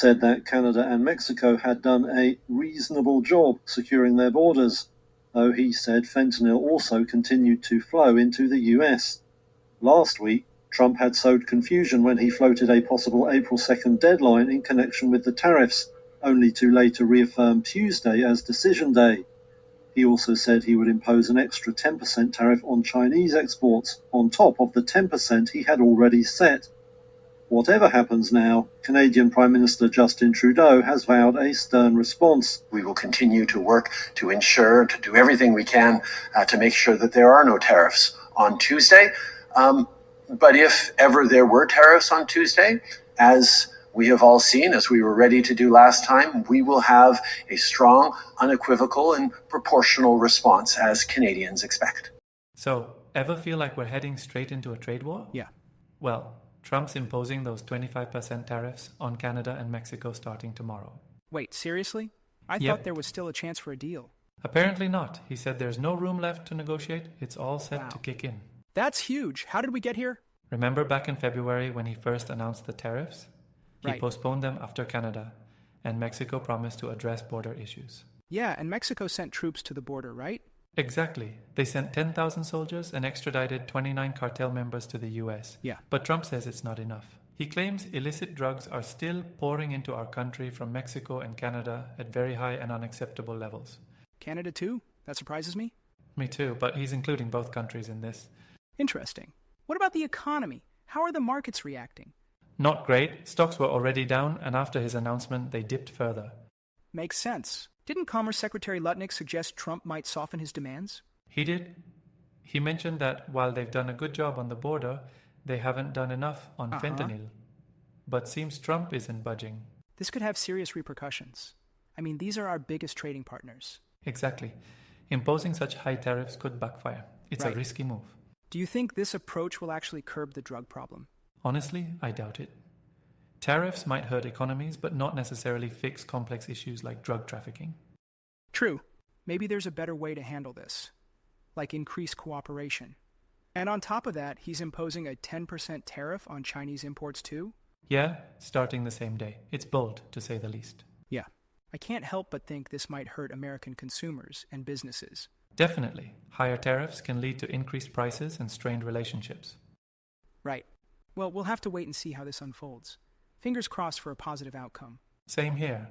said that Canada and Mexico had done a reasonable job securing their borders, though he said fentanyl also continued to flow into the US. Last week, Trump had sowed confusion when he floated a possible April 2nd deadline in connection with the tariffs, only to later reaffirm Tuesday as decision day. He also said he would impose an extra 10% tariff on Chinese exports, on top of the 10% he had already set. Whatever happens now, Canadian Prime Minister Justin Trudeau has vowed a stern response. We will continue to work to ensure, to do everything we can to make sure that there are no tariffs on Tuesday. But if ever there were tariffs on Tuesday, as we have all seen, as we were ready to do last time, we will have a strong, unequivocal, and proportional response as Canadians expect. So, ever feel like we're heading straight into a trade war? Yeah. Well, Trump's imposing those 25% tariffs on Canada and Mexico starting tomorrow. Wait, seriously? I Yep. thought there was still a chance for a deal. Apparently not. He said there's no room left to negotiate. It's all set to kick in. That's huge. How did we get here? Remember back in February when he first announced the tariffs? He Right. postponed them after Canada, and Mexico promised to address border issues. Yeah, and Mexico sent troops to the border, right? Exactly. They sent 10,000 soldiers and extradited 29 cartel members to the US. Yeah. But Trump says it's not enough. He claims illicit drugs are still pouring into our country from Mexico and Canada at very high and unacceptable levels. Canada too? That surprises me. Me too, but he's including both countries in this. Interesting. What about the economy? How are the markets reacting? Not great. Stocks were already down, and after his announcement, they dipped further. Makes sense. Didn't Commerce Secretary Lutnick suggest Trump might soften his demands? He did. He mentioned that while they've done a good job on the border, they haven't done enough on fentanyl. But seems Trump isn't budging. This could have serious repercussions. I mean, these are our biggest trading partners. Exactly. Imposing such high tariffs could backfire. It's a risky move. Do you think this approach will actually curb the drug problem? Honestly, I doubt it. Tariffs might hurt economies, but not necessarily fix complex issues like drug trafficking. True. Maybe there's a better way to handle this, like increased cooperation. And on top of that, he's imposing a 10% tariff on Chinese imports too? Yeah, starting the same day. It's bold, to say the least. Yeah. I can't help but think this might hurt American consumers and businesses. Definitely. Higher tariffs can lead to increased prices and strained relationships. Right. Well, we'll have to wait and see how this unfolds. Fingers crossed for a positive outcome. Same here.